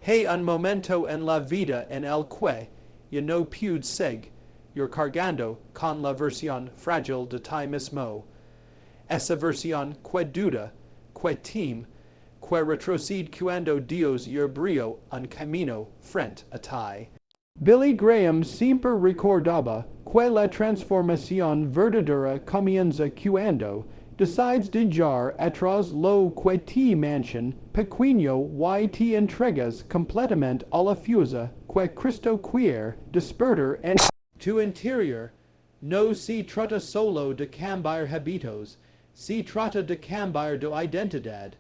Hey un momento en la vida en el que, y no pude seg, your cargando con la versión frágil de ti mismo. Esa versión que duda, que team, que retrocede cuando Dios your brio un camino frente a ti. Billy Graham siempre recordaba que la transformación verdadera comienza cuando decides dejar atrás lo que te manchen pequeño y te entregas completamente a la fuerza que Cristo quiere despertar en tu interior. No se trata solo de cambiar hábitos, se trata de cambiar de identidad.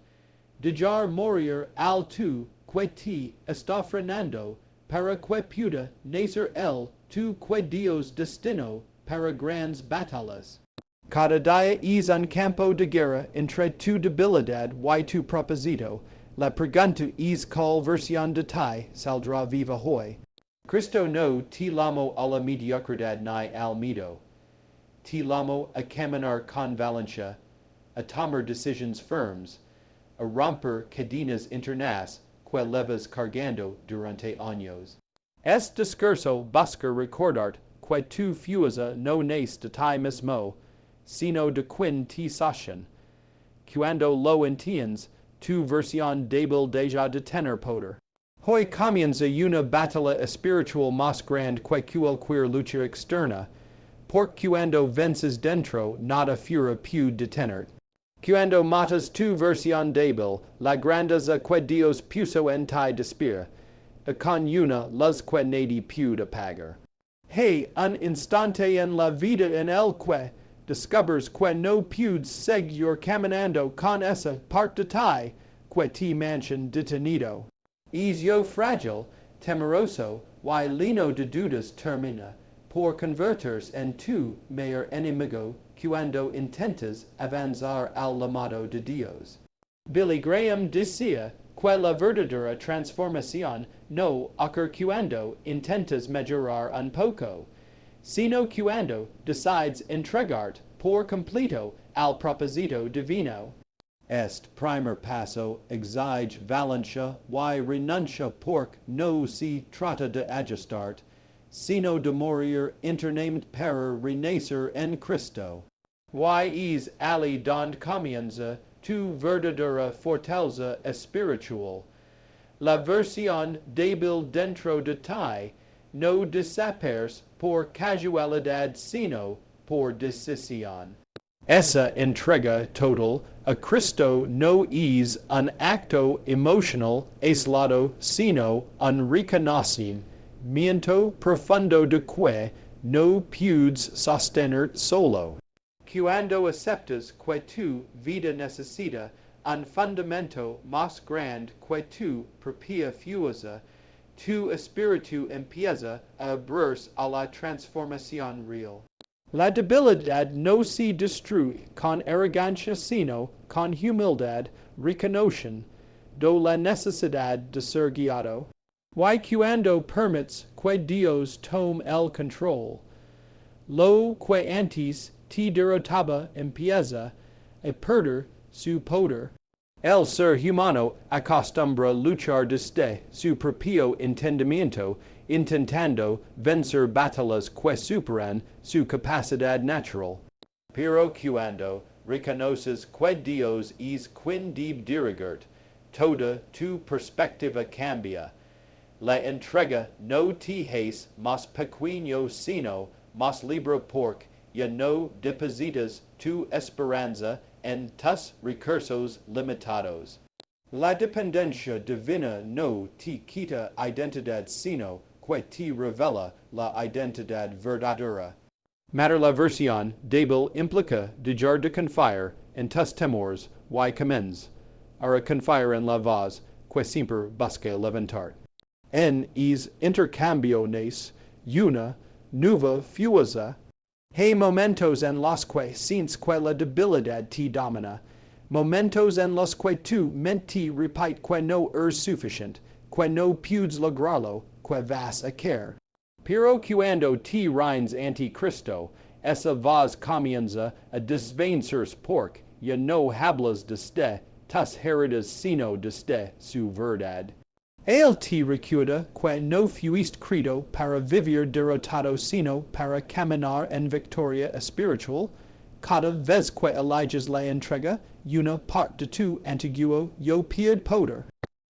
Dejar morir al tú que te está frenando para que pueda nacer el tú que Dios destinó para grandes batallas. Cada día es un campo de guerra entre tu debilidad y tu propósito. La pregunta es cuál versión de ti saldrá viva hoy. Cristo no te llamó a la mediocridad ni al miedo. Te llamó a caminar con valencia, a tomar decisiones firmes, a romper cadenas internas que llevas cargando durante años. Este discurso busca recordar que tu fuerza no nace de ti mismo, sino de quien te sostiene. Cuando lo entiendes, tu versión débil deja de tener poder. Hoy comienza una batalla espiritual más grande que cualquier lucha externa, porque cuando vences dentro, nada fuera puede detenerte. Cuando matas tu versión débil, la grandeza que Dios puso en ti despierta, y con una luz que nadie puede apagar. Hey, un instante en la vida en el que descubres que no puedes seguir caminando con esa parte de ti que te manchen detenido. Es yo frágil, temeroso, y lleno de dudas termina por convertirse en tu mayor enemigo cuando intentas avanzar al llamado de Dios. Billy Graham decía que la verdadera transformación no ocurre cuando intentas mejorar un poco, sino cuando decides entregarte por completo al propósito divino. Este primer paso exige valencia y renuncia porque no se trata de ajustarte, sino de morir internamente para renacer en Cristo. Y es allí donde comienza tu verdadera fortaleza espiritual. La versión débil dentro de ti no desaparece por casualidad sino por decisión. Esa entrega total a Cristo no es un acto emocional aislado sino un reconocimiento profundo de que no puedes sostener solo. Cuando aceptas que tu vida necesita un fundamento más grande que tu propia fuerza, tu espíritu empieza a abrirse a la transformación real. La debilidad no se destruye con arrogancia sino con humildad reconocen do la necesidad de ser guiado. Y cuando permites que Dios tome el control, lo que antes te derrotaba empieza a perder su poder. El ser humano acostumbra luchar desde su propio entendimiento, intentando vencer batallas que superan su capacidad natural. Pero cuando reconoces que Dios es quien debe dirigirte, toda tu perspectiva cambia. La entrega no te hace más pequeño sino más libre porque ya no depositas tu esperanza en tus recursos limitados. La dependencia divina no te quita identidad sino que te revela la identidad verdadera. Matter la versión débil implica dejar de confiar en tus temores y commends, a confiar en la voz que siempre busca levantar. En es intercambiones una nueva fuerza. Hay momentos en los que sientes que la debilidad te domina, momentos en los que tu mente repite que no eres suficiente, que no puedes lograrlo, que vas a caer. Pero cuando te rindes ante Cristo, esa voz comienza a desvanecerse porque ya no hablas desde tus heridas sino desde su verdad. El ti recuda que no fuiste credo para vivir derrotado sino para caminar en victoria espiritual, cada vez que eliges la entrega, una parte de tu antiguo yo pied poder.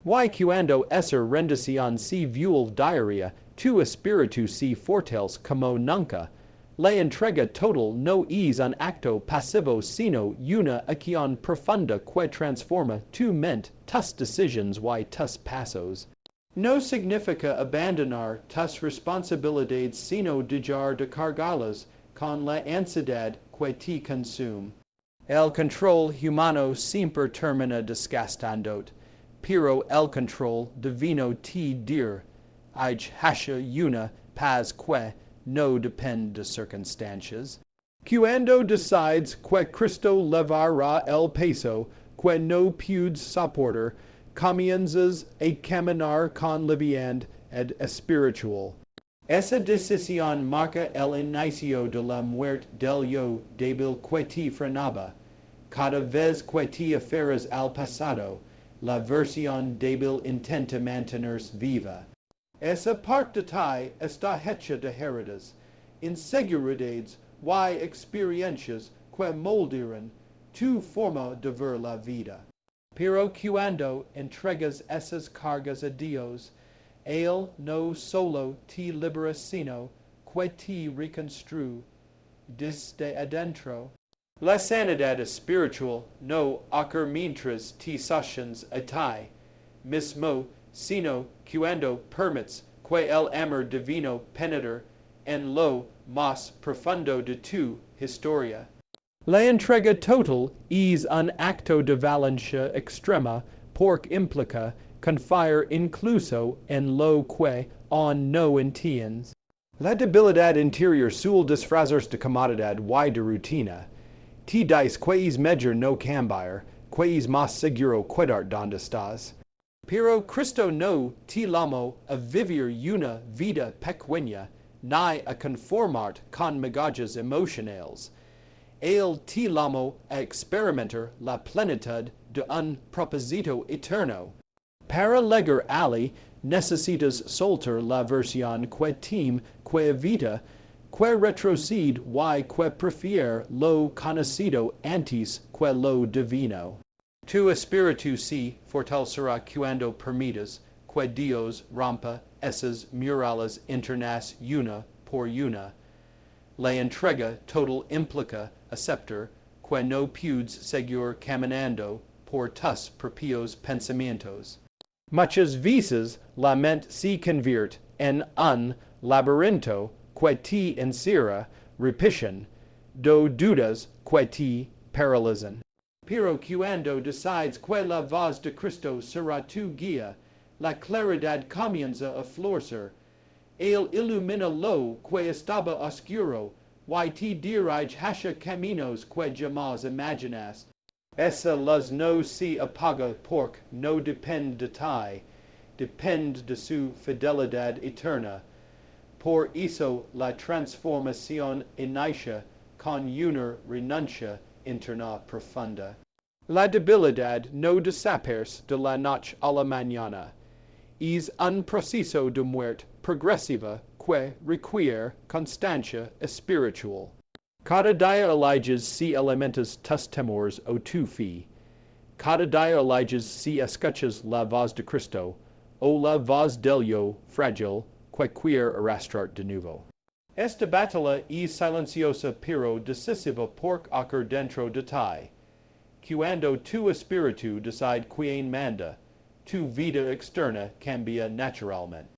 Y cuando esa rendición si vuelve diaria, tu espíritu si fortales como nunca. La entrega total no es un acto pasivo sino una acción profunda que transforma tu mente, tus decisions y tus pasos. No significa abandonar tus responsabilidades sino dejar de cargarlas con la ansiedad que te consume. El control humano siempre termina desgastándote, pero el control divino te dir, hasha una paz que no depende de circunstancias. Cuando decides que Cristo levará el peso que no puedes soportar, comienzas a caminar con liviandad espiritual. Esa decisión marca el inicio de la muerte del yo débil que te frenaba. Cada vez que te aferras al pasado, la versión débil intenta mantenerse viva. Esa parte de ti está hecha de heridas, inseguridades y experiencias que moldearán tu forma de ver la vida. Pero cuando entregas esas cargas a Dios, Él no solo te libera sino que te reconstruye desde adentro. La sanidad espiritual no ocurre mientras te sostiens a ti mismo, sino cuando permites que el amor divino penetre en lo más profundo de tu historia. La entrega total es un acto de valencia extrema porque implica confiar incluso en lo que aún no entiendes. La debilidad interior suele disfrazarse de comodidad y de rutina. Te dice que es mejor no cambiar, que es más seguro quedar donde estás. Pero Cristo no te llamó a vivir una vida pequeña, ni a conformarte con migajas emocionales. Él te llamó a experimentar la plenitud de un propósito eterno. Para llegar allí, necesitas soltar la versión que teme, que evita, que retrocede y que prefiere lo conocido antes que lo divino. Tu espíritu se fortalecerá cuando permitas que Dios rompa esas murallas internas una por una. La entrega total implica aceptar que no puedes seguir caminando por tus propios pensamientos. Muchas veces la mente se convierte en un laberinto que te encierra, repitiendo dudas que te paralizan. Pero cuando decides que la voz de Cristo será tu guía, la claridad comienza a florecer. Él ilumina lo que estaba oscuro, y te dirige hacia caminos que jamás imaginas. Esa luz no se apaga porque no depende de ti, depende de su fidelidad eterna. Por eso la transformación inicia con una renuncia interna profunda. La debilidad no desaparece de la noche a la mañana. Es un proceso de muerte progresiva que requiere constancia espiritual. Cada día eliges si alimentas tus temores o tu fe. Cada día eliges si escuchas la voz de Cristo o la voz del yo frágil que quiere arrastrar de nuevo. Esta batalla es silenciosa pero decisiva porque ocurre dentro de ti. Cuando tu espíritu decide quién manda, tu vida externa cambia naturalmente.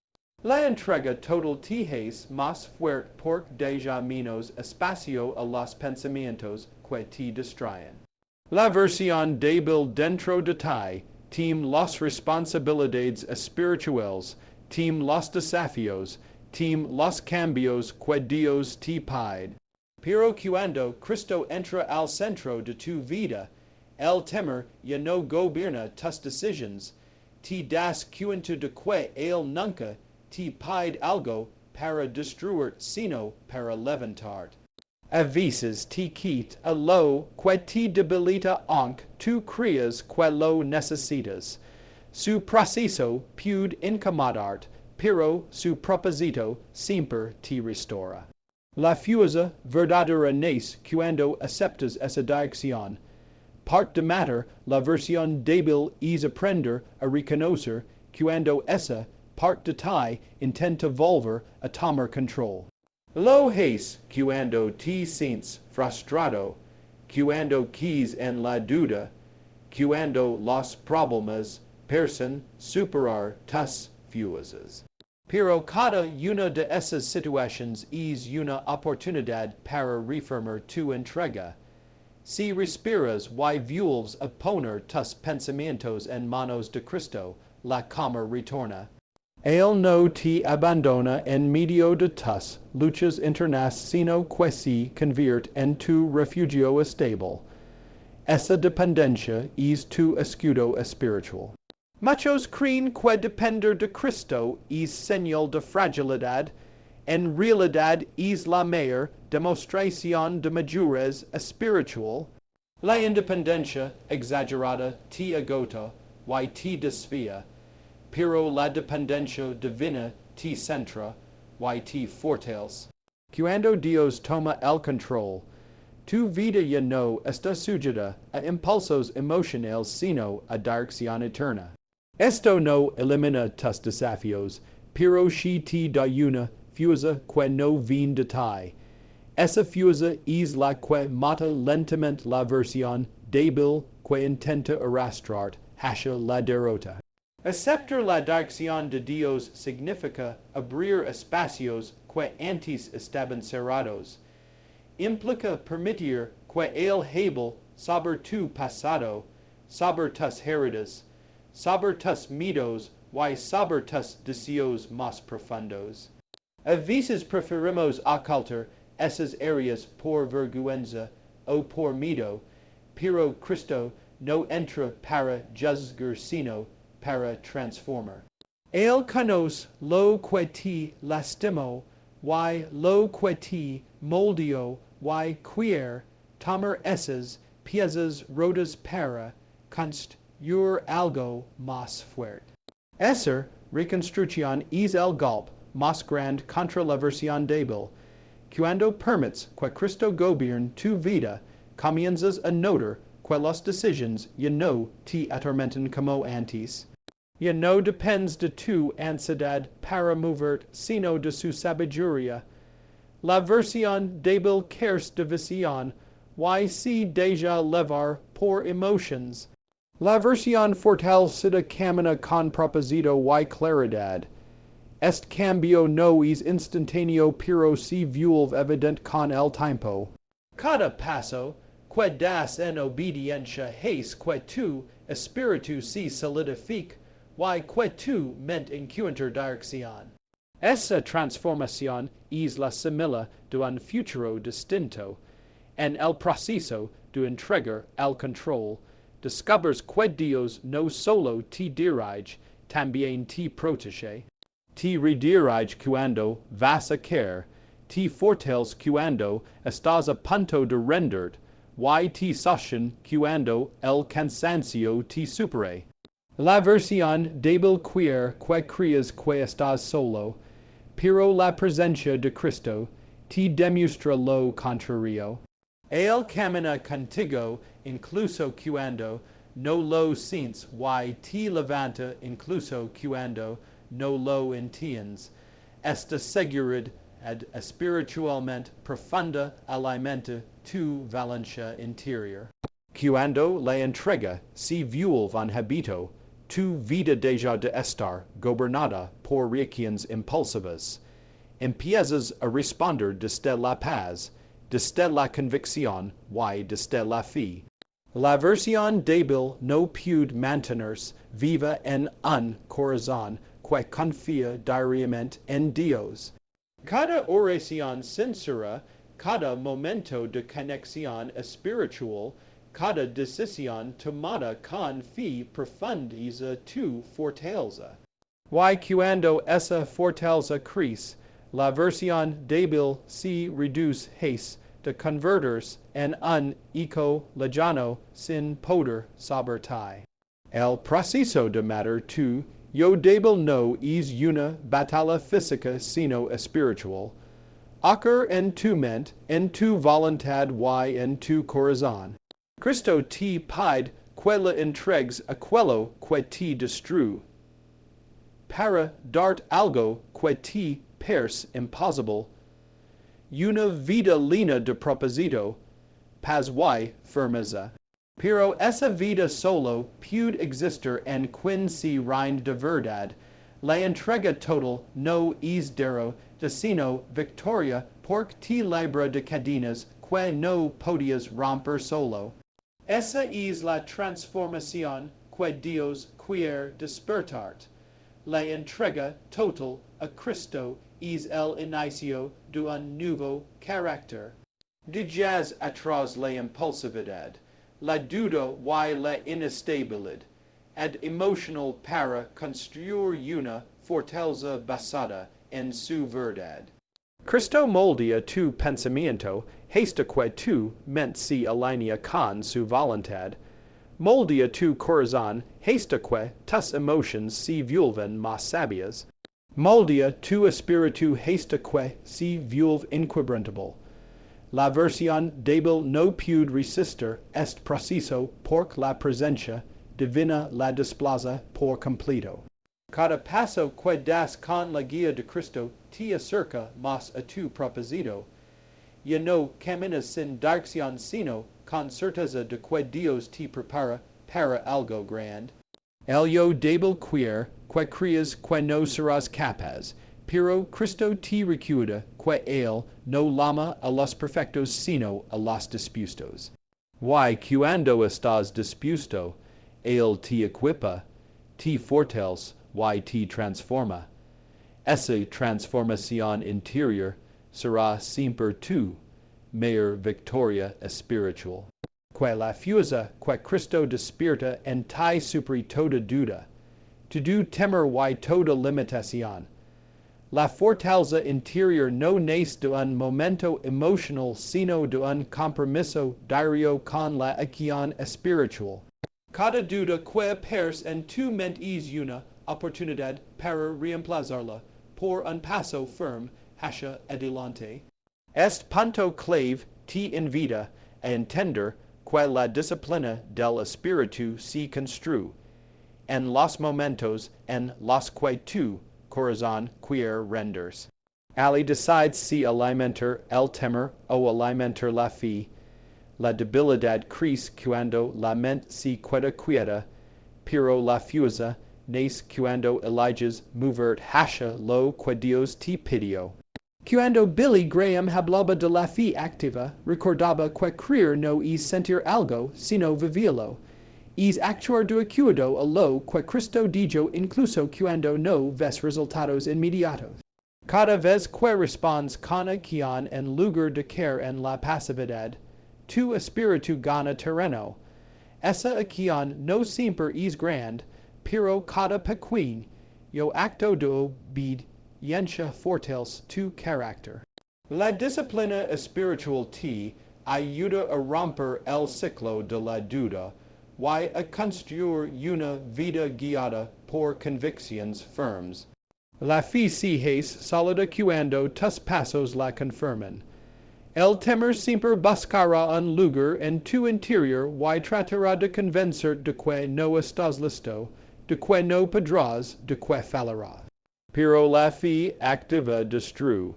La entrega total te es más fuerte porque deja menos espacio a los pensamientos que te distraen. La versión débil dentro de ti teme las responsabilidades espirituales, teme los desafíos, teme los cambios que Dios te pide. Pero cuando Cristo entra al centro de tu vida, el temor ya no gobierna tus decisiones. Te das cuenta de que Él nunca te pide algo para destruir, sino para levantarte. A veces te quita a lo que te debilita aunque tú creas que lo necesitas. su proceso piud incomodart, pero su proposito semper ti ristora. La fuerza verdadera nace cuando aceptas esa dirección. Part de matter, la versión débil es aprender a reconocer cuando esa part de ti intenta volver a tomar control. Lo haces cuando te sientes frustrado, cuando quis en la duda, cuando los problemas parecen superar tus fuerzas. Pero cada una de esas situaciones es una oportunidad para reafirmar tu entrega. Si respiras y vuelves a poner tus pensamientos en manos de Cristo, la calma retorna. Él no te abandona en medio de tus luchas internas, sino que se convierte en tu refugio estable. Esa dependencia es tu escudo espiritual. Muchos creen que depender de Cristo es señal de fragilidad. En realidad es la mayor demostración de madurez espiritual. La independencia exagerada te agota y te desvía, pero la dependencia divina te centra y te fortalece. Cuando Dios toma el control, tu vida ya no está sujeta a impulsos emocionales sino a dirección eterna. Esto no elimina tus desafíos, pero sí te da una fuerza que no viene de ti. Esa fuerza es la que mata lentamente la versión débil que intenta arrastrar hacia la derrota. Aceptar la dirección de Dios significa abrir espacios que antes estaban cerrados. Implica permitir que Él hable sobre tu pasado, sobre tus heridas, sobre tus miedos y sobre tus deseos más profundos. A veces preferimos ocultar esas áreas por vergüenza o por miedo, pero Cristo no entra para juzgar sino para transformar. Él conoce lo que te lastimó y lo que te moldeó y quiere tomar esas piezas rotas para construir algo más fuerte. Esa reconstrucción es el golpe más grande contra la versión débil. Cuando permites que Cristo gobierne tu vida, comienzas a notar que las decisiones ya no te atormentan como antes. Ya no dependes de tu ansiedad para moverte, sino de su sabiduría. La versión débil cares de visión, y se deja levar por emotions. La versión fortalecida camina con propósito y claridad. Este cambio no es instantáneo, pero se vuelve evidente con el tiempo. Cada paso que das en obediencia hace que tu espíritu se solidifique y que tu mente encuentre dirección. Esa transformación es la semilla de un futuro distinto. En el proceso de entregar el control, descubres que Dios no solo te dirige, también te protege. Te redirige cuando vas a caer, te fortalece cuando estás a punto de renderte, y te sostiene cuando el cansancio te supere. La versión débil quiere que creas que estás solo, pero la presencia de Cristo te demuestra lo contrario. Él camina contigo incluso cuando no lo sientes y te levanta incluso cuando no lo entiendes. Esta seguridad espiritualmente profunda alimenta tu valencia interior. Cuando la entrega se vuelve un hábito, tu vida deja de estar gobernada por reacciones impulsivas. Empiezas a responder desde la paz, desde la convicción y desde la fe. La versión débil no puede mantenerse viva en un corazón que confía diariamente en Dios. Cada oración sincera, cada momento de conexión espiritual, cada decisión tomada con fe profundiza tu fortaleza. Y cuando esa fortaleza crece, la versión débil se reduce de convertirse en un eco lejano sin poder sobre ti. El proceso de matter tu, yo débil no es una batalla física sino espiritual. Occur en tu mente, en tu voluntad y en tu corazón. Cristo te pide que la entregues aquello que te destrue. Para dart algo que te parece imposible. Una vida llena de propósito, paz y firmeza. Pero esa vida solo puede existir en quien se rinde de verdad. La entrega total no es sino victoria porque te libra de cadenas que no podías romper solo. Esa es la transformación que Dios quiere despertarte. La entrega total a Cristo es el inicio de un nuevo carácter. Dejas atrás la impulsividad, la duda y la inestabilidad, ad emotional para construir una fortaleza basada en su verdad. Cristo moldea tu pensamiento, hasta que tu mente se alinea con su voluntad. Moldea tu corazón, hasta que tus emociones se vuelven más sabias. Moldea tu espíritu hasta que se vuelve inquebrantable. La versión débil no puede resistir este proceso porque la presencia divina la desplaza por completo. Cada paso que das con la guía de Cristo te acerca más a tu propósito. Ya no caminas sin dirección sino con certeza de que Dios te prepara para algo grande. El yo débil que creas que no serás capaz, pero Cristo te recuerda que Él no llama a los perfectos sino a los dispuestos. Y cuando estás dispuesto, Él te equipa, te fortalece y te transforma. Esa transformación interior será siempre tu mayor victoria espiritual. Que la fuerza que Cristo despierta en ti supera toda duda, tu temor y toda limitación. La fortaleza interior no nace de un momento emocional sino de un compromiso diario con la acción espiritual. Cada duda que aparece en tu mente es una oportunidad para reemplazarla por un paso firme hacia adelante. Este punto clave te invita a entender que la disciplina del espíritu se construye en los momentos en los que tu corazón quiere rendirse. Al decidir si alimentar el temor o alimentar la fe, la debilidad crece cuando la mente se queda quieta, pero la fuerza nace cuando eliges mover hacia lo que Dios te pidió. Cuando Billy Graham hablaba de la fe activa, recordaba que creer no es sentir algo, sino vivirlo. Es actuar de acuerdo a lo que Cristo dijo incluso cuando no ves resultados inmediatos. Cada vez que respondes con acción en lugar de caer en la pasividad, tu espíritu gana terreno. Esa acción no siempre es grande, pero cada pequeño acto de obediencia fortalece tu carácter. La disciplina espiritual te ayuda a romper el ciclo de la duda y a construir una vida guiada por convicciones firmes. La fe se hace sólida cuando tus pasos la confirman. El temor siempre buscará un lugar en tu interior y tratará de convencer de que no estás listo, de que no podrás, de que fallarás. Pero la fe activa destruye.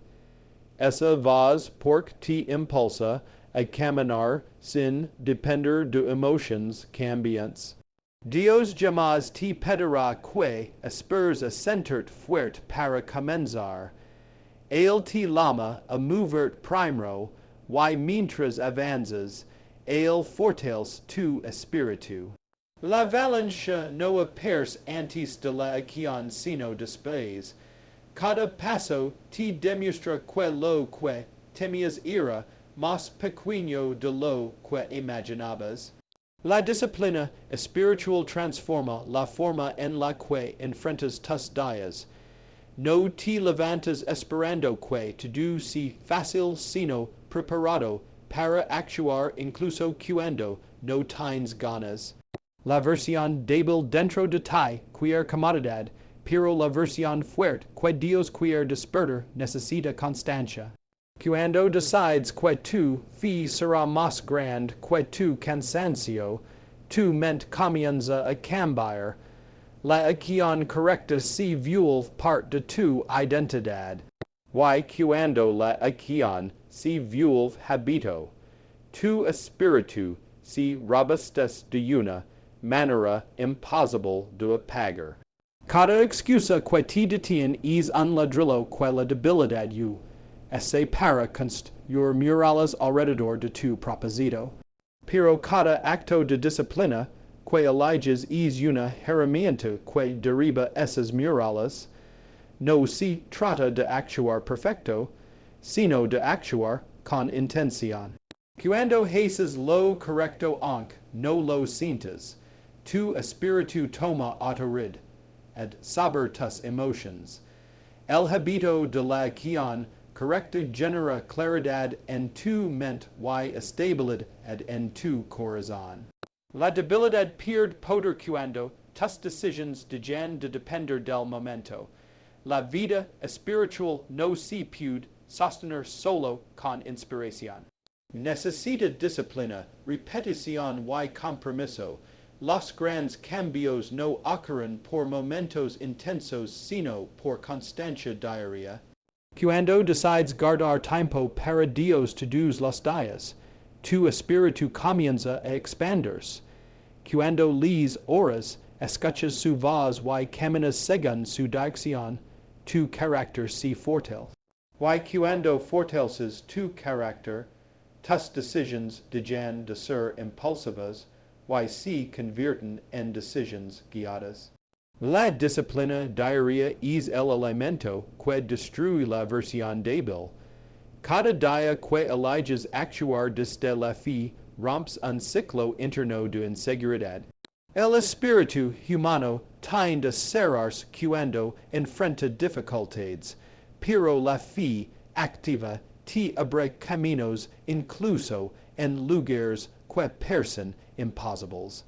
Esa voz porque te impulsa a caminar sin depender de emociones cambiantes. Dios jamás te pedirá que esperes a sentirte fuerte para comenzar. Él te llama a moverte primero y mientras avanzas, Él fortalece tu espíritu. La valencia no aparece antes de la acción sino después. Cada paso te demuestra que lo que temías era más pequeño de lo que imaginabas. La disciplina espiritual transforma la forma en la que enfrentas tus días. No te levantas esperando que todo sea fácil sino preparado para actuar incluso cuando no tienes ganas. La versión débil dentro de ti, queer comodidad, pero la versión fuerte, que Dios queer despertar, necesita constancia. Cuando decides que tu fe será más grande que tu cansancio, tu mente comienza a cambiar. La acción correcta se vuelve parte de tu identidad. Y cuando la acción se vuelve hábito, tu espíritu se robustece de una manera imposible de apagar. Cada excusa que te detiene es un ladrillo que la debilidad ese para construir murales alrededor de tu propósito. Pero cada acto de disciplina que eliges es una herramienta que derriba esas murales. No se trata de actuar perfecto, sino de actuar con intención. Cuando haces lo correcto aunque no lo sientas, tu espíritu toma autoridad, ed saber tus emotions. El hábito de la acción correcta genera claridad en tu mente y estabilidad en tu corazón. La debilidad pierde poder cuando tus decisiones dejan de depender del momento. La vida espiritual no se puede sostener solo con inspiración. Necesita disciplina, repetición y compromiso. Los grandes cambios no ocurren por momentos intensos, sino por constancia diaria. Cuando decides guardar tiempo para Dios todos los días, tu espíritu comienza a expandirse. Cuando lees horas, escuchas su voz y caminas según su dirección, tu carácter se fortalece. Y cuando fortaleces tu carácter, tus decisiones dejan de ser impulsivas y se convierten en decisiones guiadas. La disciplina diaria es el elemento que destruye la versión débil. Cada día que eliges actuar desde la fe romps un ciclo interno de inseguridad. El espíritu humano tiende a cerrarse cuando enfrenta dificultades, pero la fe activa te abre caminos incluso en lugares que parecen imposibles.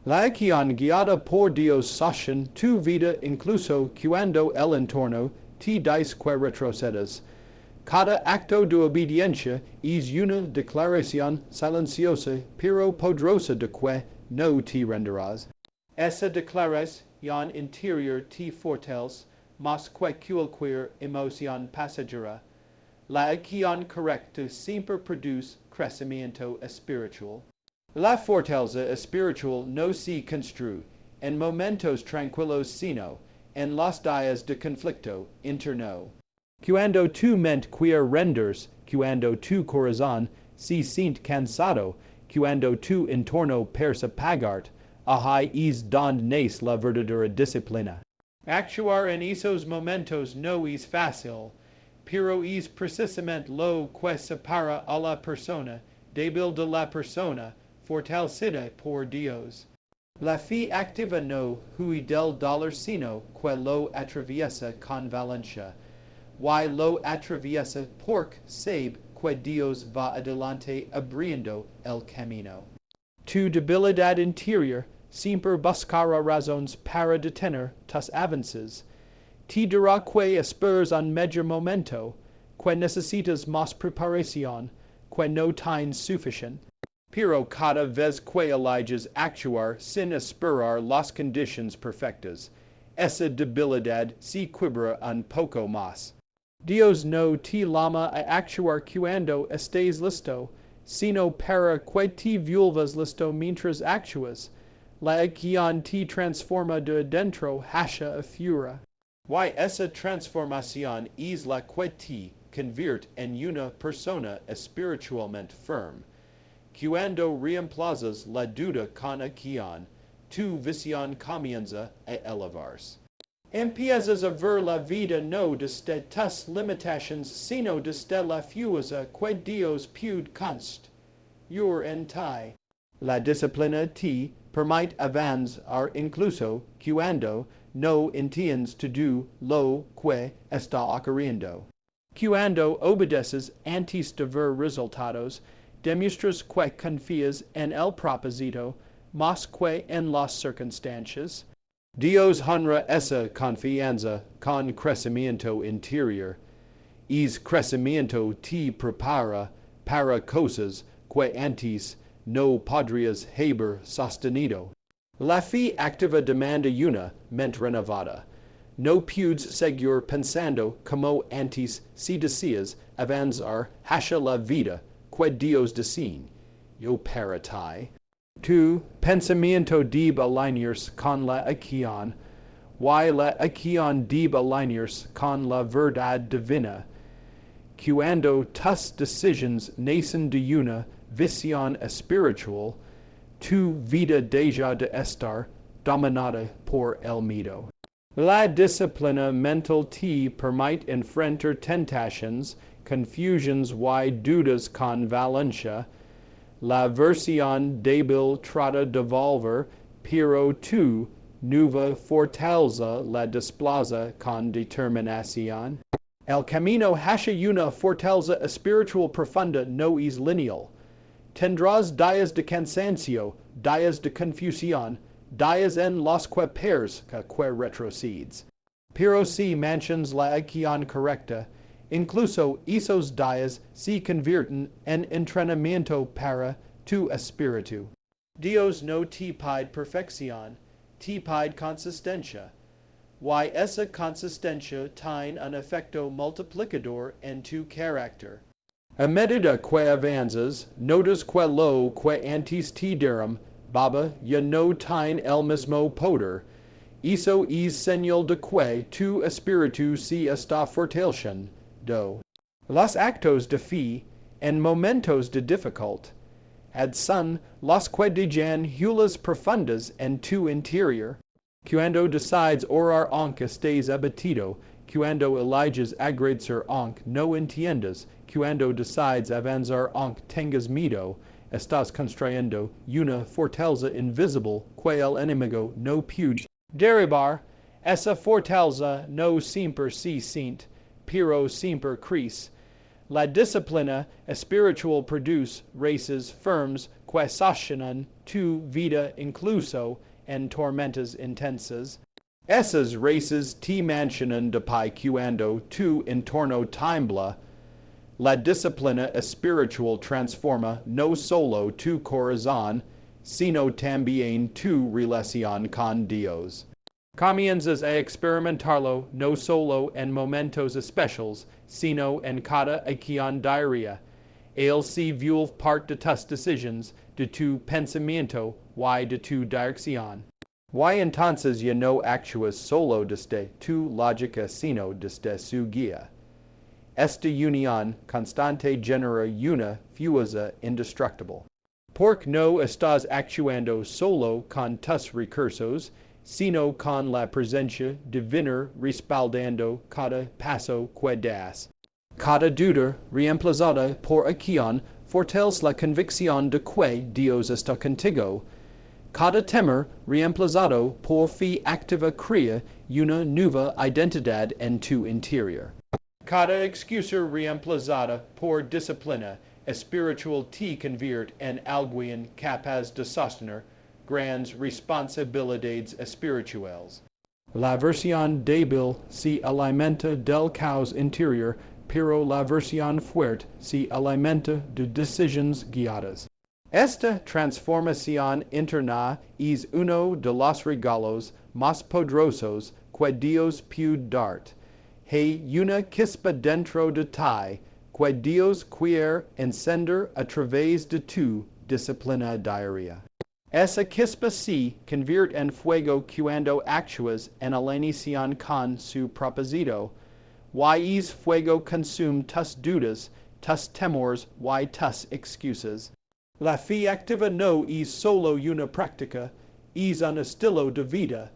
La acción guiada por Dios sostiene tu vida incluso cuando el entorno te dice que retrocedas. Cada acto de obediencia es una declaración silenciosa pero poderosa de que no te rendirás. Esa declaración interior te fortalece más que cualquier emoción pasajera. La acción correcta siempre produce crecimiento espiritual. La fortaleza espiritual no se construye en momentos tranquilos sino en los días de conflicto interno. Cuando tu mente quiere rendirse, cuando tu corazón se siente cansado, cuando tu entorno parece apagarte, ahí es donde nace la verdadera disciplina. Actuar en esos momentos no es fácil, pero es precisamente lo que separa a la persona débil de la persona fortalecida por Dios. La fe activa no huye del dolor sino que lo atraviesa con valencia. Y lo atraviesa porque sabe que Dios va adelante abriendo el camino. Tu debilidad interior siempre buscará razones para detener tus avances. Te dirá que esperas un mejor momento, que necesitas más preparación, que no tienes suficiente. Pero cada vez que eliges actuar sin esperar las condiciones perfectas, esa debilidad se quiebra un poco más. Dios no te llama a actuar cuando estés listo, sino para que te vuelvas listo mientras actúas. La acción te transforma de adentro hacia afuera. Y esa transformación es la que te convierte en una persona espiritualmente firme. Cuando reemplazas la duda con acción, tu visión comienza a elevarse. Empiezas a ver la vida no desde tus limitaciones, sino desde la fuerza que Dios puede construir en ti. La disciplina te permite avanzar incluso cuando no entiendes todo lo que está ocurriendo. Cuando obedeces antes de ver resultados, demuestras que confías en el propósito, mosque en las circunstancias. Dios honra esa confianza con crecimiento interior. Es crecimiento te prepara para cosas que antes no podrías haber sostenido. La fe activa demanda una mente renovada. No puedes seguir pensando como antes si deseas avanzar hacia la vida que Dios diseña. Yo para ti. Tu pensamiento debe alinearse con la acción, y la acción debe alinearse con la verdad divina. Cuando tus decisiones nacen de una visión espiritual, tu vida deja de estar dominada por el miedo. La disciplina mental te permite enfrentar tentaciones, confusiones y dudas con valencia. La versión débil trata de volver, pero tu nueva fortaleza la desplaza con determinación. El camino hacia una fortaleza espiritual profunda no es lineal. Tendrás días de cansancio, días de confusión, días en los que pierdes que retrocedes. Pero si mantienes la acción correcta, incluso esos días se convierten en entrenamiento para tu espíritu. Dios no te pide perfección, te pide consistencia. Y esa consistencia tiene un efecto multiplicador en tu carácter. A medida que avanzas, notas que lo que antes te dieron, Baba, ya no tiene el mismo poder. Eso es señal de que tu espíritu se está fortaleciendo. Los actos de fe en momentos de dificultad son los que dejan huellas profundas en tu interior. Cuando decides orar aunque estés abatido, cuando eliges agradecer aunque no entiendas, cuando decides avanzar aunque tengas miedo, estás construyendo una fortaleza invisible que el enemigo no puede derribar. Esa fortaleza no siempre se siente, pero siempre crece. La disciplina espiritual produce raíces firmes que sostienen tu vida incluso en tormentas intensas. Esas raíces te mantienen de pie cuando tu entorno tiembla. La disciplina espiritual transforma no solo tu corazón, sino también tu relación con Dios. Comienzas a experimentarlo no solo en momentos especiales, sino en cada acción diaria. Él se vuelve parte de tus decisiones, de tu pensamiento y de tu dirección. Y entonces ya no actúas solo desde tu lógica, sino desde su guía. Esta unión constante genera una fuerza indestructible. Porque no estás actuando solo con tus recursos, sino con la presencia divina respaldando cada paso que das. Cada duda reemplazada por acción fortalece la convicción de que Dios está contigo. Cada temor reemplazado por fe activa crea una nueva identidad en tu interior. Cada excusa reemplazada por disciplina espiritual te convierte en alguien capaz de sostener grandes responsabilidades espirituales. La versión débil se alimenta del caos interior, pero la versión fuerte se alimenta de decisiones guiadas. Esta transformación interna es uno de los regalos más poderosos que Dios puede darte. Hay una chispa dentro de ti que Dios quiere encender a través de tu disciplina diaria. Esa chispa se convierte en fuego cuando actúas en alineación con su propósito. Y es fuego consume tus dudas, tus temores y tus excusas. La fe activa no es solo una práctica, es un estilo de vida.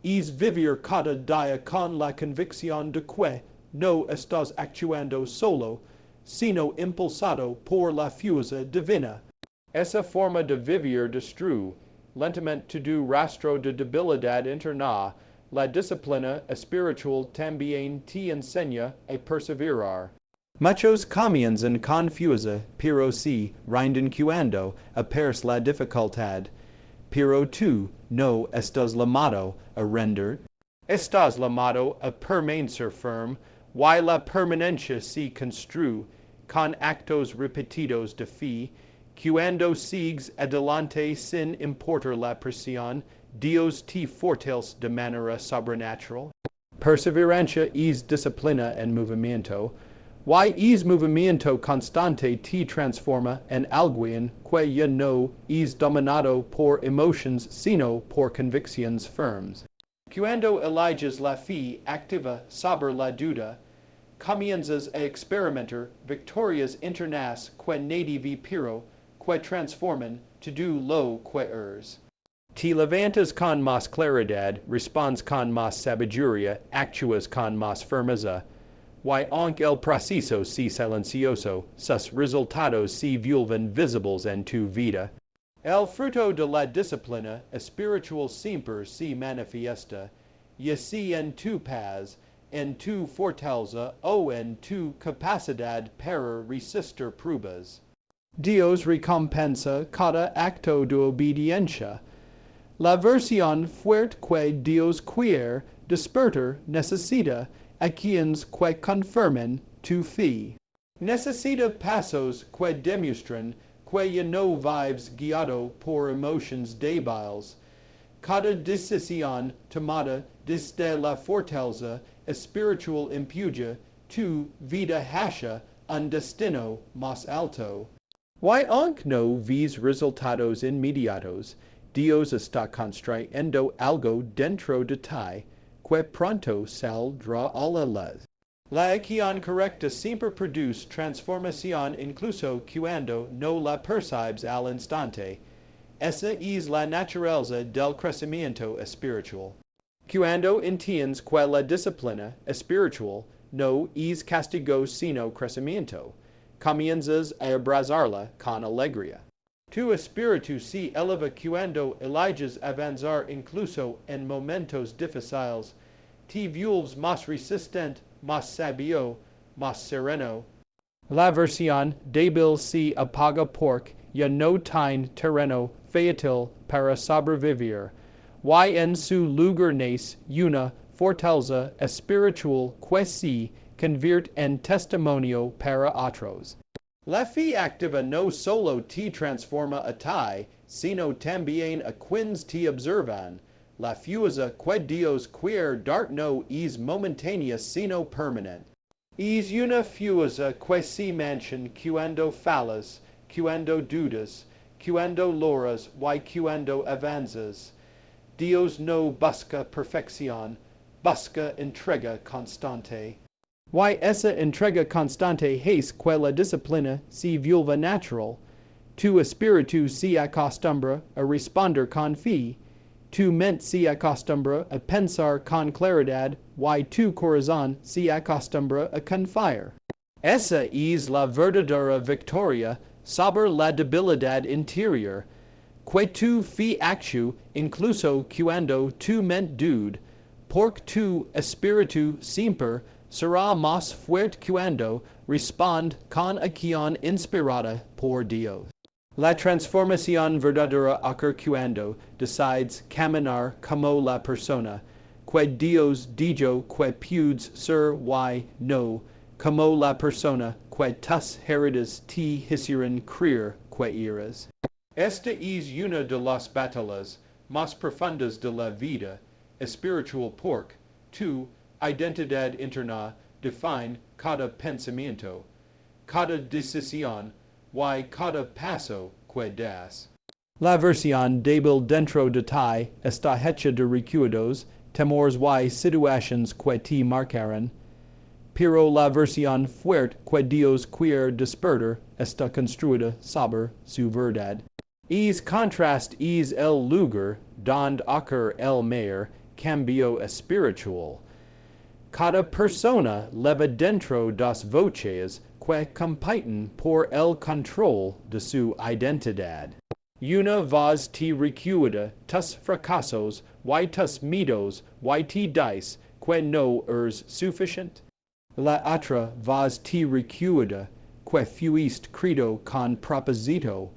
Es vivir cada día con la convicción de que no estás actuando solo, sino impulsado por la fuerza divina. Esa forma de vivir destruye lentamente tu rastro de debilidad interna. La disciplina espiritual también te enseña a perseverar. Muchos comienzan con fuerza, pero se rinden cuando aparece la dificultad. Pero tú no estás llamado a render. Estás llamado a permanecer firm, y la permanencia se construye con actos repetidos de fe, cuando sigues adelante sin importar la presión, Dios te fortalece de manera sobrenatural. Perseverancia es disciplina en movimiento, y es movimiento constante te transforma en alguien que ya no es dominado por emotions sino por convicciones firmes. Cuando eliges la fe activa sobre la duda, comienzas a experimentar victorias internas que nadie vi pero que transforman todo lo que eres. Te levantas con más claridad, respondes con más sabiduría, actúas con más firmeza, y aunque el proceso sea silencioso, sus resultados se vuelven visibles en tu vida. El fruto de la disciplina espiritual siempre se manifiesta, ya sea en tu paz, en tu fortaleza o en tu capacidad para resistir pruebas. Dios recompensa cada acto de obediencia. La versión fuerte que Dios quiere despertar necesita a quienes que confirmen tu fe. Necesita pasos que demuestren que ya no vives guiado por emotions débiles. Cada decisión tomada desde la fortaleza espiritual empuja tu vida hacia un destino más alto. Y aunque no ves resultados inmediatos, Dios está construyendo algo dentro de ti que pronto saldrá a la luz. La acción correcta siempre produce transformación incluso cuando no la percibes al instante. Esa es la naturaleza del crecimiento espiritual. Cuando entiendes que la disciplina espiritual no es castigo sino crecimiento, comienzas a abrazarla con alegría. Tu espíritu se eleva cuando eliges avanzar incluso en momentos difíciles. Te vuelves más resistente, más sabio, más sereno. La versión débil se apaga porque ya no tiene terreno fértil para sobrevivir, y en su lugar nace una fortaleza espiritual que se convierte en testimonio para otros. La fe activa no solo te transforma a ti, sino también a quienes te observan. La fuerza que Dios quiere dar no es momentánea sino permanente. Es una fuerza que se mantiene cuando fallas, cuando dudas, cuando logras y cuando avanzas. Dios no busca perfección, busca entrega constante. Y esa entrega constante hace que la disciplina se vuelva natural. Tu espíritu se acostumbra a responder con fe, tu mente se acostumbra a pensar con claridad y tu corazón se acostumbra a confiar. Esa es la verdadera victoria sobre la debilidad interior, que tu fe actúa incluso cuando tu mente duda, porque tu espíritu siempre será más fuerte cuando responde con acción inspirada por Dios. La transformación verdadera ocurre cuando decides caminar como la persona que Dios dijo que puedes ser y no como la persona que tus heridas te hicieron creer que eres. Esta es una de las batallas más profundas de la vida espiritual porque tu identidad interna define cada pensamiento, cada decisión y cada paso que das. La versión débil dentro de ti está hecha de recuerdos, temores y situaciones que te marcaron, pero la versión fuerte que Dios quiere despertar está construida sobre su verdad. Es contrast es el lugar donde ocurre el mayor cambio espiritual. Cada persona leva dentro dos voces que compiten por el control de su identidad. Una voz te recuerda tus fracasos y tus miedos y te dice que no eres suficiente. La otra voz te recuerda que fuiste creado con propósito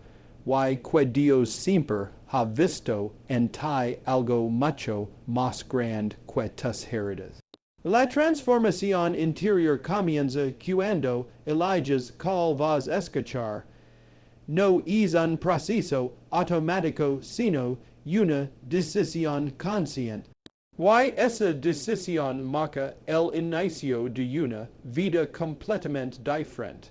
y que Dios siempre ha visto en ti algo mucho más grande que tus heridas. La transformación interior comienza cuando eliges cuál vas a escuchar. No es un proceso automático sino una decisión consciente. Why esa decisión marca el inicio de una vida completamente diferente.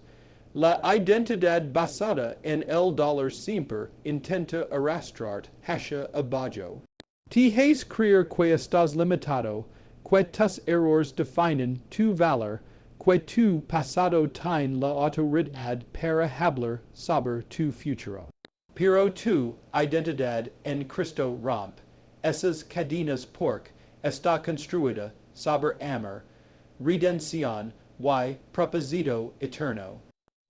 La identidad basada en el dolor siempre intenta arrastrarte hacia abajo. Te haces creer que estás limitado, que tus errores definen tu valor, que tu pasado tiene la autoridad para hablar sobre tu futuro. Pero tu identidad en Cristo rompe esas cadenas porque está construida sobre amor, redención y propósito eterno.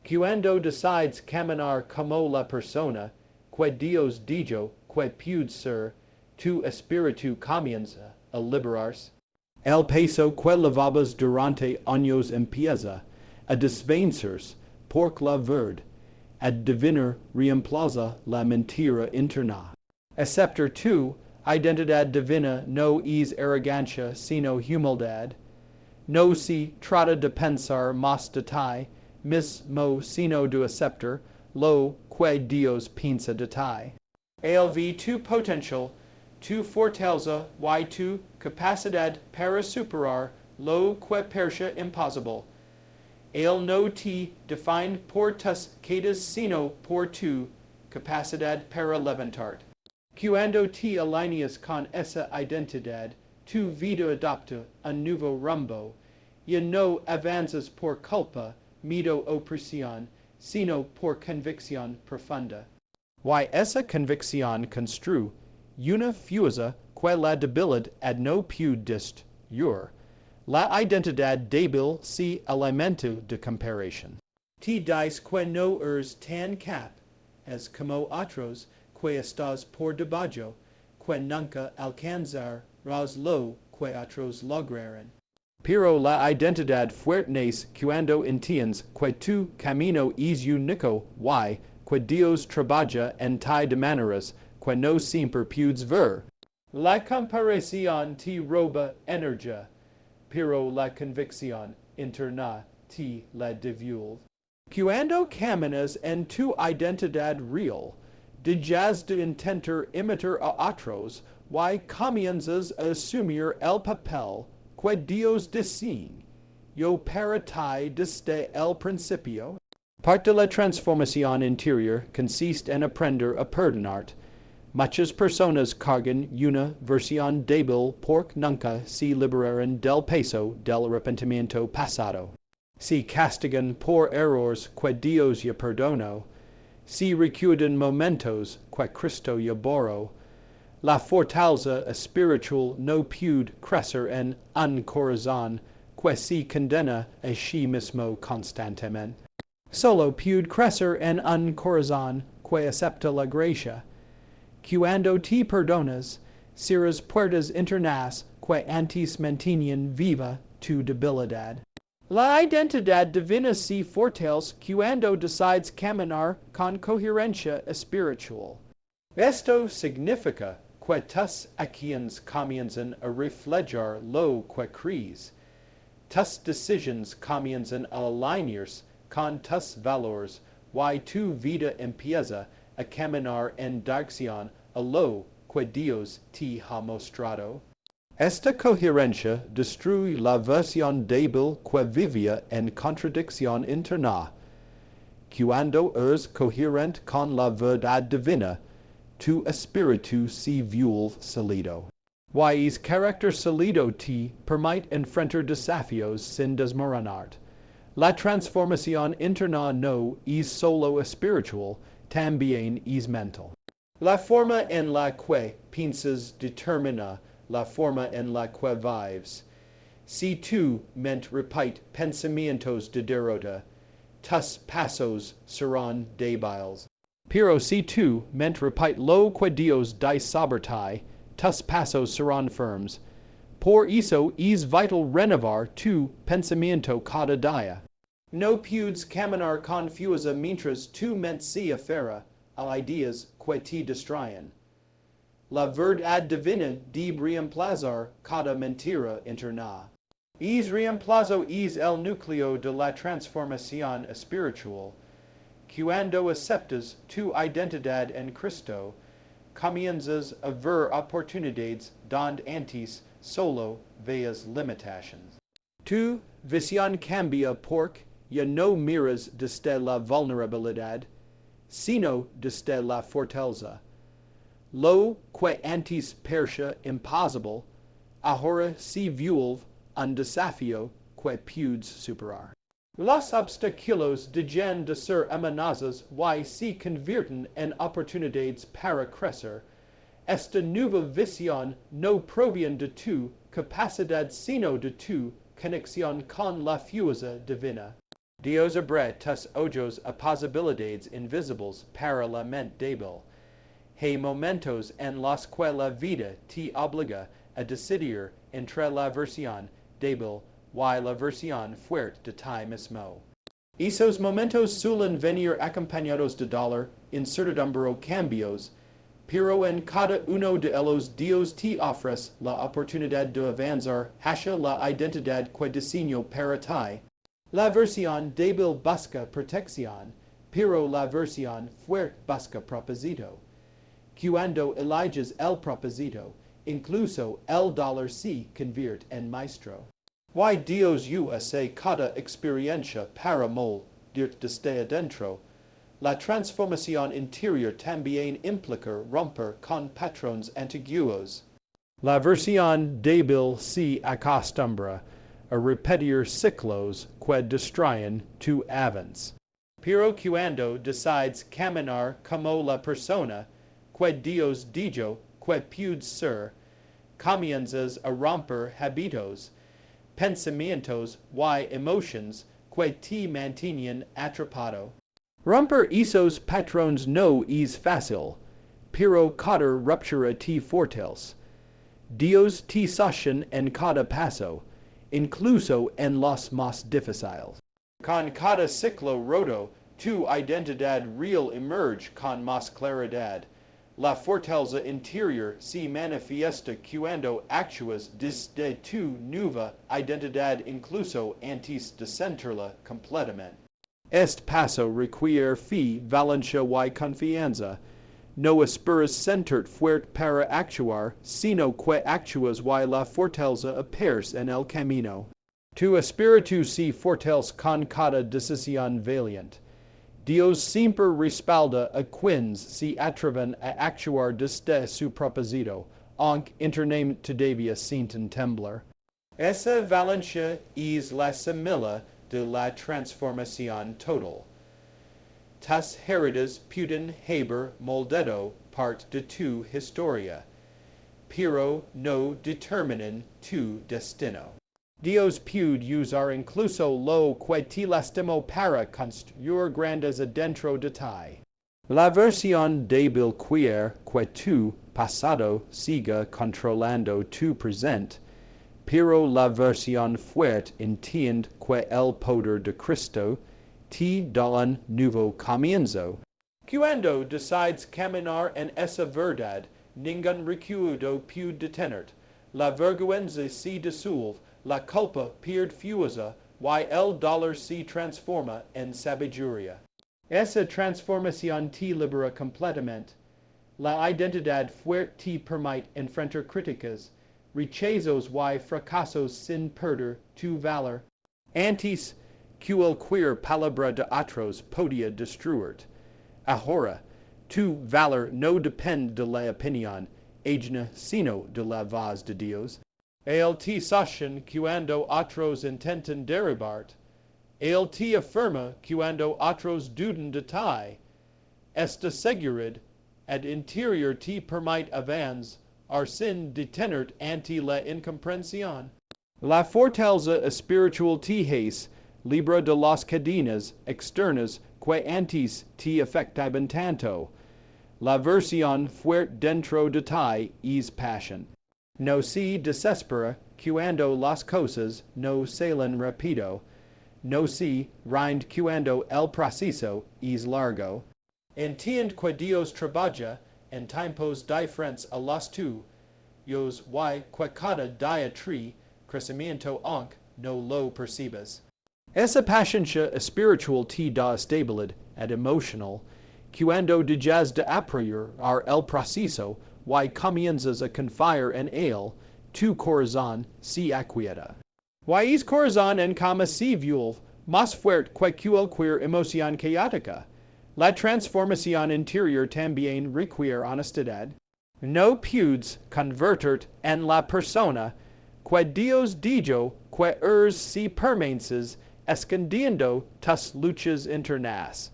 Cuando decides caminar como la persona que Dios dijo que puede ser, tu espíritu comienza a liberarse. El peso que llevabas durante años empieza a desvanecerse por la verdad, a devenir reemplaza la mentira interna. Aceptar tu identidad divina no es arrogancia sino humildad. No se trata de pensar más de ti mismo sino de aceptar lo que Dios piensa de ti. Él ve tu potencial, tu fortaleza y tu capacidad para superar lo que parece imposible. Él no te define por tus quedas sino por tu capacidad para levantarte. Cuando te alineas con esa identidad, tu vida adopta un nuevo rumbo, y no avanzas por culpa, miedo o presión, sino por convicción profunda. Y esa convicción construye una fuerza que la debilidad no puede destruir. La identidad débil se alimenta de comparación. Te dices que no eres tan capaz como otros, que estás por debajo, que nunca alcanzarás lo que otros lograron. Pero la identidad fuerte nace cuando entiendes que tu camino es único y que Dios trabaja en ti de maneras que no siempre puedes ver. La comparación te roba energía, pero la convicción interna te la devuelve. Cuando caminas en tu identidad real, dejas de intentar imitar a otros y comienzas a asumir el papel que Dios diseñó para ti desde el principio. Parte de la transformación interior consiste en aprender a perdonarte. Muchas personas cargan una versión débil porque nunca se liberaron del peso del arrepentimiento pasado. Se castigan por errores que Dios ya perdonó. Se recuerdan momentos que Cristo ya borró. La fortaleza espiritual no puede crecer en un corazón que se condena a sí mismo constantemente. Solo puede crecer en un corazón que acepta la gracia. Cuando te perdonas, cierras puertas internas que antes mantenían viva tu debilidad. La identidad divina se fortalece cuando decides caminar con coherencia espiritual. Esto significa que tus acciones comienzan a reflejar lo que crees. Tus decisiones comienzan a alinearse con tus valores y tu vida empieza a caminar en dirección a lo que Dios te ha mostrado. Esta coherencia destruye la versión débil que vivía en contradicción interna. Cuando eres coherente con la verdad divina, tu espíritu se vuelve sólido. Y ese carácter sólido te permite enfrentar desafíos sin desmoronarte. La transformación interna no es solo espiritual, también es mental. La forma en la que piensas determina la forma en la que vives. Si tu mente repite pensamientos de derrota, tus pasos serán débiles. Pero si tu mente repite lo que Dios dice sobre ti, tus pasos serán firmes. Por eso es vital renovar tu pensamiento cada día. No puedes caminar con fuerza mientras tu mente se aferra a ideas que te distraen. la verdad divina de reemplazar cada mentira interna. Es reemplazo es el núcleo de la transformación espiritual. Cuando aceptas tu identidad en Cristo, comienzas a ver oportunidades donde antes solo veas limitations. Tu visión cambia porque ya no miras desde la vulnerabilidad, sino desde la fortaleza. Lo que antes parecía imposible, ahora se vuelve un desafío que puedes superar. Los obstáculos dejan de ser amenazas y se convierten en oportunidades para crecer. Esta nueva visión no proviene de tu capacidad sino de tu conexión con la fuerza divina. Dios abre tus ojos a posibilidades invisibles para la mente débil. Hay momentos en los que la vida te obliga a decidir entre la versión débil y la versión fuerte de ti mismo. Esos momentos suelen venir acompañados de dolor, incertidumbre o cambios, pero en cada uno de ellos Dios te ofrece la oportunidad de avanzar hacia la identidad que diseñó para ti. La versión débil busca protección, pero la versión fuerte busca propósito. Cuando eliges el propósito, incluso el dolor se convierte en maestro. Why Dios hace cada experiencia para moldearte desde adentro. La transformación interior también implica romper con patrones antiguos. La versión débil se acostumbra a repetir ciclos que destruyen tu avance. Pero cuando decides caminar como la persona que Dios dijo que puedes ser, comienzas a romper hábitos, pensamientos y emociones que te mantienen atrapado. Romper esos patrones no es fácil, pero cada ruptura te fortalece. Dios te sostiene en cada paso, incluso en los más difíciles. Con cada ciclo roto, tu identidad real emerge con más claridad. La fortaleza interior se manifiesta cuando actúas desde tu nueva identidad incluso antes de sentirla completamente. Este paso requiere fe, valencia y confianza. No esperas sentir fuerte para actuar, sino que actúas y la fortaleza appears en el camino. Tu espíritu se fortalece con cada decisión valiente. Dios siempre respalda a quienes se atreven a actuar desde su propósito, aunque internamente todavía sienten temblar. Esa valencia es la semilla de la transformación total. Tus heridas pueden haber moldado parte de tu historia, pero no determinan tu destino. Dios puede usar incluso lo que te lastimó para construir grandeza dentro de ti. La versión débil quiere que tu pasado siga controlando tu presente, pero la versión fuerte entiende que el poder de Cristo te da un nuevo comienzo. Cuando decides caminar en esa verdad, ningún recuerdo puede detenerte. La vergüenza se disuelve, la culpa pierde fuerza, y el dolor se transforma en sabiduría. Esa transformación te libera completamente. La identidad fuerte te permite enfrentar críticas, rechazos y fracasos sin perder tu valor. Antes, cualquier palabra de otros podía destruirte. Ahora, tu valor no depende de la opinión ajena, sino de la voz de Dios. Él te sostiene cuando otros intentan derribarte. Él te afirma cuando otros dudan de ti. Esta seguridad ad interior te permite avanzar sin detenerte ante la incomprensión. La fortaleza espiritual te hace libre de las cadenas externas que antes te afectaban tanto. La versión fuerte dentro de ti es pasión. No se desespera cuando las cosas no salen rápido. No se rinde cuando el proceso es largo. Entiende que Dios trabaja en tiempos diferentes a los tuyos, y que cada día trae crecimiento aunque no lo percibas. Esa paciencia espiritual te da estabilidad emocional, cuando dejas de apurar el proceso, y comienzas a confiar en él, tu corazón se aquieta. Y es corazón en cama se vuelve más fuerte que cualquier emoción caótica. La transformación interior también requiere honestidad. No puedes convertir en la persona que Dios dijo que eres si permaneces escondiendo tus luchas internas.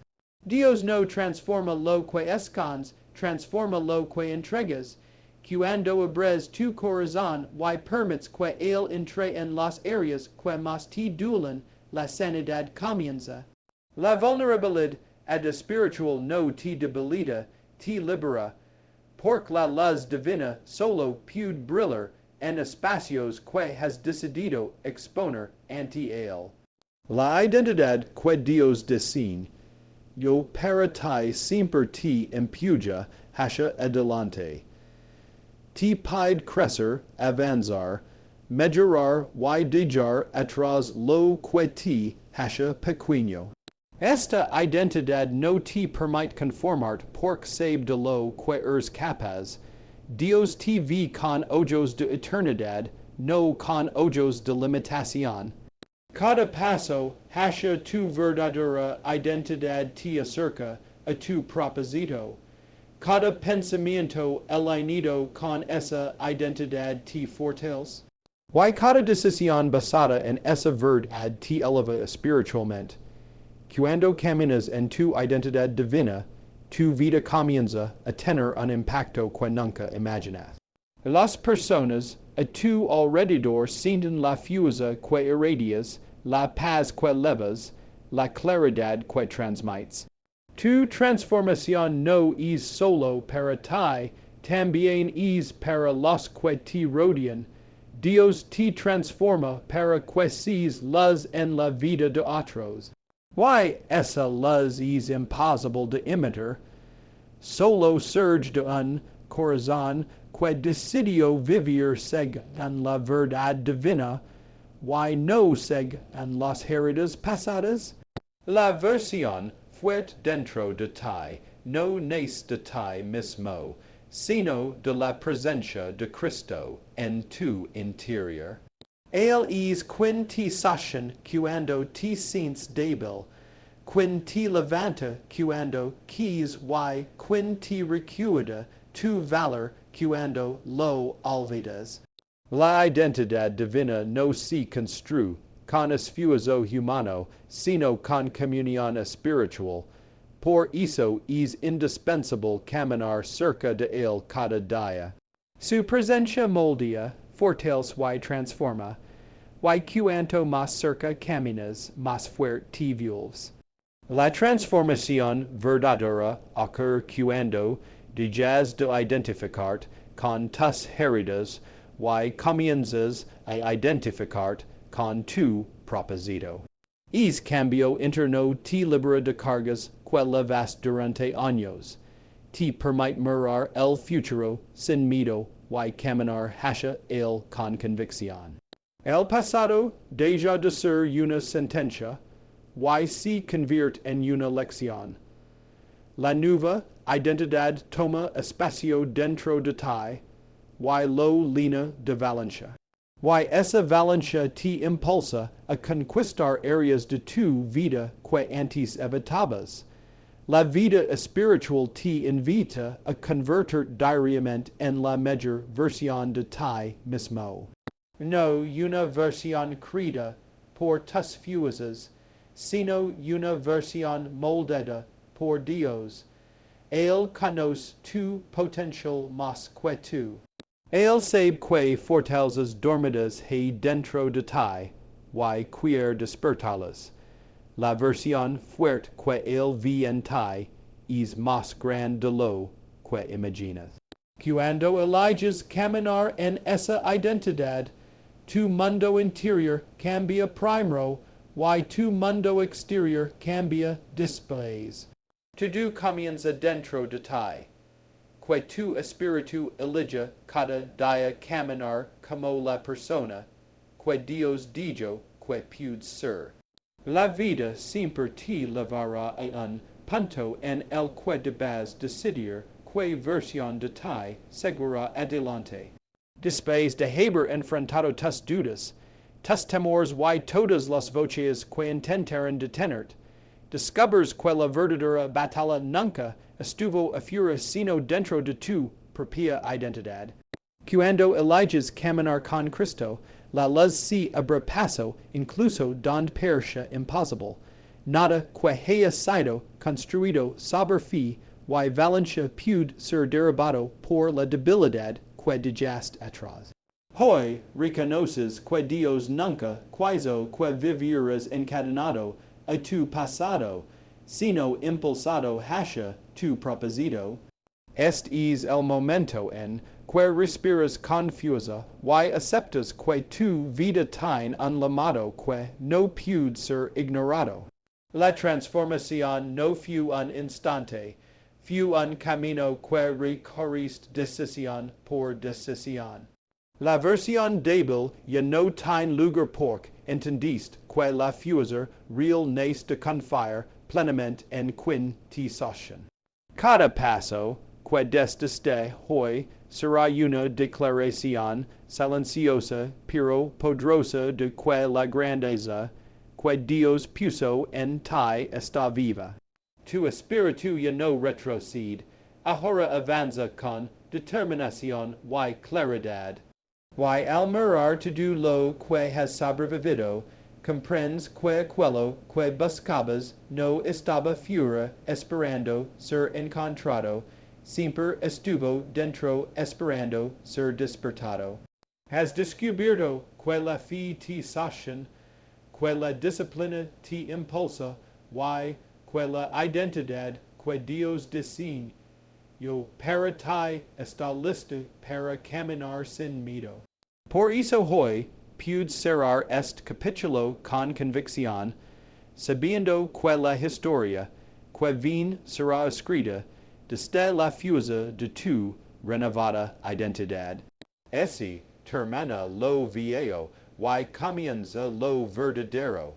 Dios no transforma lo que escondes, transforma lo que entregas. Cuando abres tu corazón y permites que Él entre en las áreas que más te duelen, la sanidad comienza. La vulnerabilidad espiritual no te debilita, te libera, porque la luz divina solo puede brillar en espacios que has decidido exponer ante Él. La identidad que Dios diseña, yo para ti siempre te empuja hacia adelante. Te pide crecer, avanzar, mejorar y dejar atrás lo que te hace pequeño. Esta identidad no te permite conformar porque sabe de lo que eres capaz. Dios te ve con ojos de eternidad, no con ojos de limitación. Cada paso hacia tu verdadera identidad te acerca a tu propósito. Cada pensamiento alineado con esa identidad te fortalece. Y cada decisión basada en esa verdad te eleva espiritualmente. Cuando caminas en tu identidad divina, tu vida comienza a tener un impacto que nunca imaginas. Las personas a tu alrededor sienten la fuerza que irradias, la paz que levas, la claridad que transmites. Tu transformación no es solo para ti, también es para los que te rodean. Dios te transforma para que seas luz en la vida de otros. Why esa luz es imposible de imitar? Solo surge de un corazón que decidió vivir según la verdad divina, y no según las heridas pasadas. La versión fuerte dentro de ti no nace de ti mismo, sino de la presencia de Cristo en tu interior. Él es quien te sostiene cuando te sientes débil, quien te levanta cuando quieres y quien te recuerda tu valor cuando lo olvidas. La identidad divina no se construye con esfuerzo humano, sino con comunión espiritual. Por eso es indispensable caminar cerca de él cada día. Su presencia moldea, fortalece y transforma, y cuanto más cerca caminas, más fuerte te vuelves. La transformación verdadera ocurre cuando dejas de identificarte con tus heridas y comienzas a identificarte con tu propósito. Es cambio interno te libera de cargas que llevas durante años. Te permite mirar el futuro sin miedo y caminar hacia él con convicción. El pasado deja de ser una sentencia y se convierte en una lección. La nueva identidad toma espacio dentro de ti y lo llena de valencia. Y esa valencia te impulsa a conquistar áreas de tu vida que antes evitabas. La vida espiritual te invita a convertir diariamente en la mejor versión de ti mismo. No una versión creada por tus fuerzas, sino una versión moldada por Dios. Él conoce tu potencial más que tú. Él sabe que fortalezas dormidas hay dentro de ti, y quiere despertarlas. La versión fuerte que él ve en ti es más grande de lo que imaginas. Cuando eliges caminar en esa identidad, tu mundo interior cambia primero y tu mundo exterior cambia después. Todo comienza dentro de ti. que tu espiritu eligia cada dia caminar como la persona, que Dios dijo que pude ser. La vida siempre te llevará a un punto en el que debas decidir que versión de ti seguirá adelante. Después de haber enfrentado tus dudas, tus temores y todas las voces que intentaron detenerte, descubres que la verdadera batalla nunca estuvo afuera sino dentro de tu propia identidad. Cuando eliges caminar con Cristo, la luz se abre paso incluso donde parece imposible. Nada que haya sido construido sobre fe y valencia puede ser derribado por la debilidad que dejaste atrás. Hoy reconoces que Dios nunca quiso que vivieras encadenado a tu pasado, sino impulsado hacia tu propósito. Este es el momento en que respiras confusa y aceptas que tu vida tiene un llamado que no puede ser ignorado. La transformación no fue un instante, fue un camino que recorriste decisión por decisión. La versión débil ya no tiene lugar porque entendiste que la fuerza real nace de confiar plenamente en quien te sostiene. Cada paso que desde hoy será una declaración silenciosa pero poderosa de que la grandeza que Dios puso en ti está viva. Tu espíritu ya no retrocede, ahora avanza con determinación y claridad. Y al mirar todo lo que has sobrevivido, comprendes que aquello que buscabas no estaba fuera esperando ser encontrado, siempre estuvo dentro esperando ser despertado. Has descubierto que la fe te sostiene, que la disciplina te impulsa, y que la identidad que Dios diseñó para ti está lista para caminar sin miedo. Por eso hoy pude cerrar este capítulo con convicción, sabiendo que la historia que viene será escrita desde la fuerza de tu renovada identidad. Así termina lo viejo y comienza lo verdadero.